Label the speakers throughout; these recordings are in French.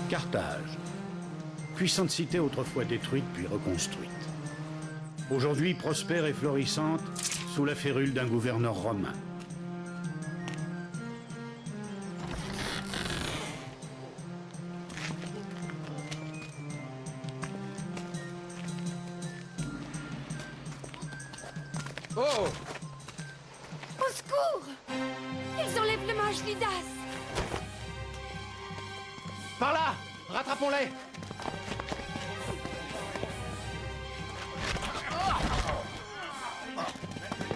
Speaker 1: Carthage. Puissante cité autrefois détruite puis reconstruite. Aujourd'hui prospère et florissante sous la férule d'un gouverneur romain.
Speaker 2: Oh!
Speaker 3: Au secours! Ils enlèvent le mage Lidas!
Speaker 2: Par là! Rattrapons-les!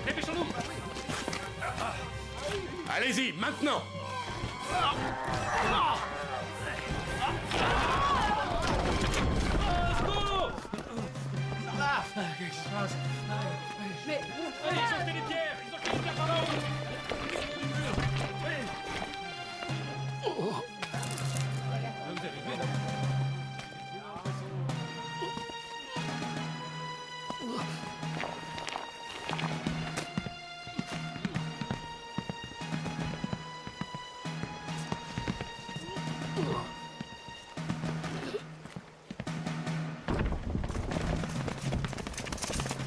Speaker 4: Dépêchons-nous!
Speaker 5: Allez-y, maintenant!
Speaker 4: Qu'est-ce qui se passe?
Speaker 3: Mais...
Speaker 4: Allez, ils ont jeté des pierres! Ils ont jeté des pierres par là-haut! Vous avez vu, là?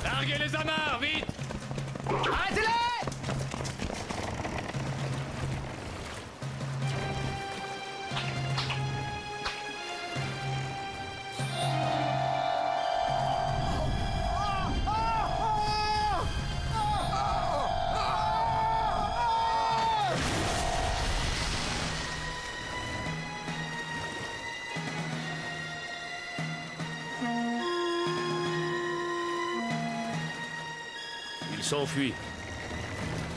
Speaker 4: Larguez les amarres, vite!
Speaker 2: Arrêtez-les!
Speaker 5: Il s'enfuit.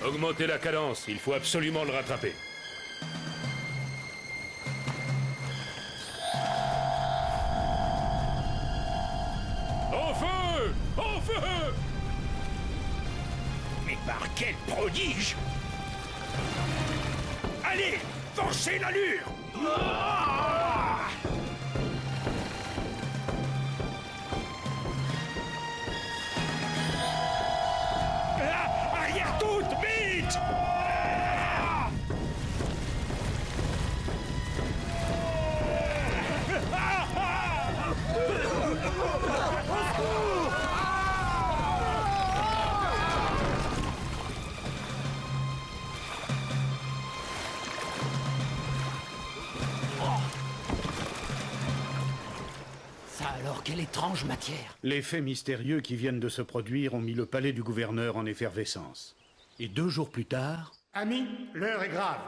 Speaker 5: Augmentez la cadence, il faut absolument le rattraper. Au feu! Au feu!
Speaker 6: Mais par quel prodige! Allez, forcez l'allure! Arrière toute, vite!
Speaker 2: Ça alors, quelle étrange matière!
Speaker 1: Les faits mystérieux qui viennent de se produire ont mis le palais du gouverneur en effervescence. Et 2 jours plus tard...
Speaker 7: Amis, l'heure est grave.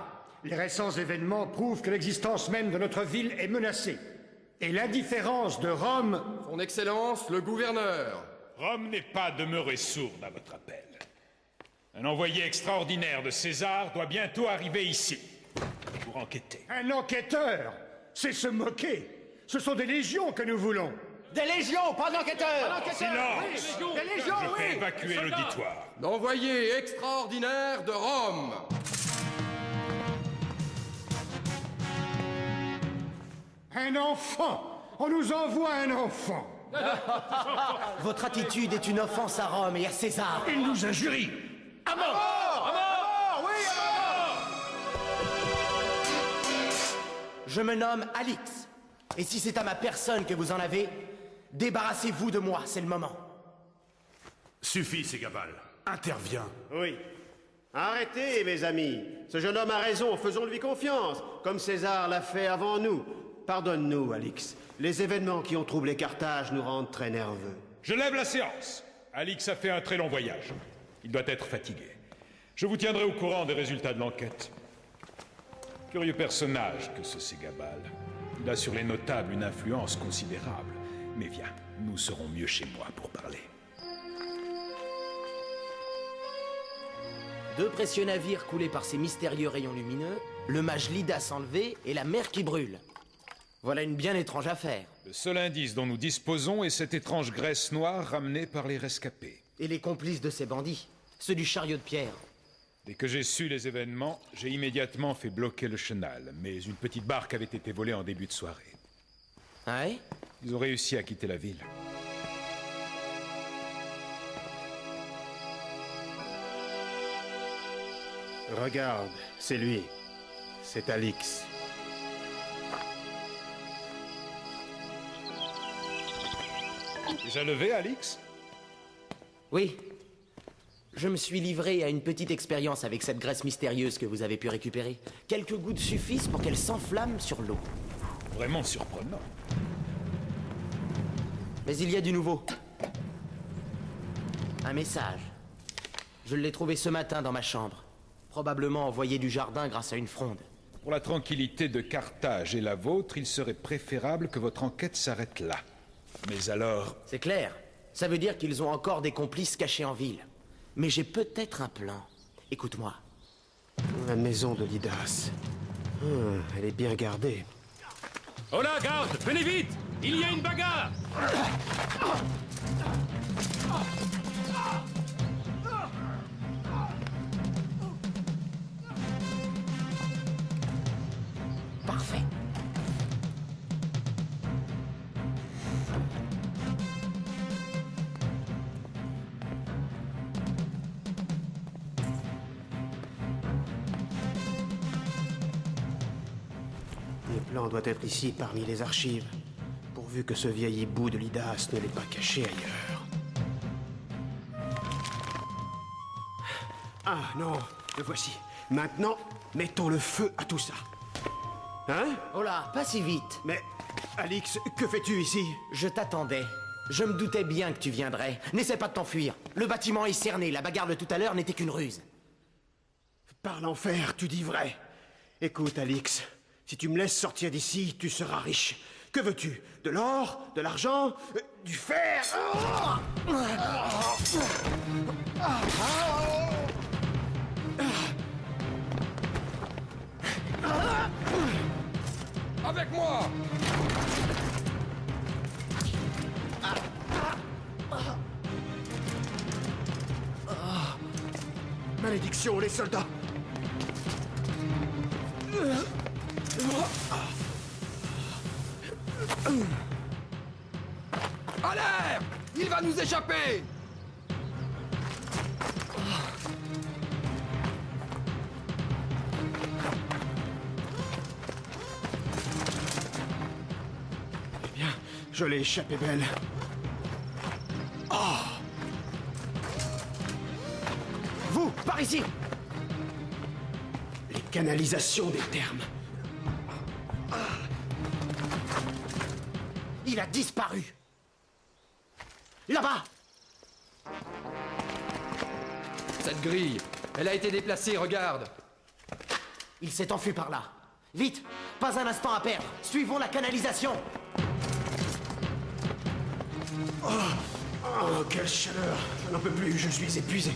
Speaker 7: Les récents événements prouvent que l'existence même de notre ville est menacée. Et l'indifférence de Rome...
Speaker 2: Son Excellence, le gouverneur!
Speaker 6: Rome n'est pas demeurée sourde à votre appel. Un envoyé extraordinaire de César doit bientôt arriver ici pour enquêter.
Speaker 7: Un enquêteur! C'est se moquer! Ce sont des légions que nous voulons!
Speaker 2: Des légions, pas d'enquêteurs!
Speaker 6: Silence!
Speaker 2: Des légions,
Speaker 6: Je fais
Speaker 2: oui!
Speaker 6: évacuer l'auditoire.
Speaker 2: L'envoyé extraordinaire de Rome!
Speaker 7: Un enfant! On nous envoie un enfant!
Speaker 8: Votre attitude est une offense à Rome et à César.
Speaker 6: Il nous injurie.
Speaker 2: À mort! À mort! Oui, à mort!
Speaker 8: Je me nomme Alix. Et si c'est à ma personne que vous en avez, débarrassez-vous de moi, c'est le moment.
Speaker 5: Suffit, Ségabal. Interviens.
Speaker 9: Oui. Arrêtez, mes amis. Ce jeune homme a raison, faisons-lui confiance, comme César l'a fait avant nous. Pardonne-nous, Alix. Les événements qui ont troublé Carthage nous rendent très nerveux.
Speaker 6: Je lève la séance. Alix a fait un très long voyage. Il doit être fatigué. Je vous tiendrai au courant des résultats de l'enquête. Curieux personnage que ce Ségabal. Il a sur les notables une influence considérable. Mais viens, nous serons mieux chez moi pour parler.
Speaker 8: 2 précieux navires coulés par ces mystérieux rayons lumineux, le mage Lidas enlevé et la mer qui brûle. Voilà une bien étrange affaire.
Speaker 6: Le seul indice dont nous disposons est cette étrange graisse noire ramenée par les rescapés.
Speaker 8: Et les complices de ces bandits, ceux du chariot de pierre.
Speaker 6: Dès que j'ai su les événements, j'ai immédiatement fait bloquer le chenal, mais une petite barque avait été volée en début de soirée.
Speaker 8: Ouais?
Speaker 6: Ils ont réussi à quitter la ville.
Speaker 9: Regarde, c'est lui. C'est Alix.
Speaker 6: Déjà levé, Alix?
Speaker 8: Oui. Je me suis livré à une petite expérience avec cette graisse mystérieuse que vous avez pu récupérer. Quelques gouttes suffisent pour qu'elle s'enflamme sur l'eau.
Speaker 6: Vraiment surprenant.
Speaker 8: Mais il y a du nouveau. Un message. Je l'ai trouvé ce matin dans ma chambre. Probablement envoyé du jardin grâce à une fronde.
Speaker 6: Pour la tranquillité de Carthage et la vôtre, il serait préférable que votre enquête s'arrête là. Mais alors...
Speaker 8: C'est clair. Ça veut dire qu'ils ont encore des complices cachés en ville. Mais j'ai peut-être un plan. Écoute-moi.
Speaker 9: La maison de Lydas. Elle est bien gardée.
Speaker 5: Oh là, garde! Venez vite! Il y a une bagarre!
Speaker 8: Parfait.
Speaker 9: Le plan doit être ici, parmi les archives. Pourvu que ce vieil hibou de Lydas ne l'ait pas caché ailleurs. Ah non, le voici. Maintenant, mettons le feu à tout ça. Hein?
Speaker 8: Oh là, pas si vite.
Speaker 9: Mais, Alix, que fais-tu ici?
Speaker 8: Je t'attendais. Je me doutais bien que tu viendrais. N'essaie pas de t'enfuir. Le bâtiment est cerné. La bagarre de tout à l'heure n'était qu'une ruse.
Speaker 9: Par l'enfer, tu dis vrai. Écoute, Alix, si tu me laisses sortir d'ici, tu seras riche. Que veux-tu? De l'or? De l'argent? Du fer?
Speaker 2: Avec moi!
Speaker 9: Malédiction, les soldats!
Speaker 2: À l'air! Il va nous échapper!
Speaker 9: Eh bien, je l'ai échappé belle.
Speaker 8: Vous, par ici!
Speaker 9: Les canalisations des thermes.
Speaker 8: Il a disparu. Là-bas!
Speaker 2: Cette grille, elle a été déplacée, regarde!
Speaker 8: Il s'est enfui par là. Vite! Pas un instant à perdre. Suivons la canalisation.
Speaker 9: Oh, quelle chaleur! Je n'en peux plus, je suis épuisé.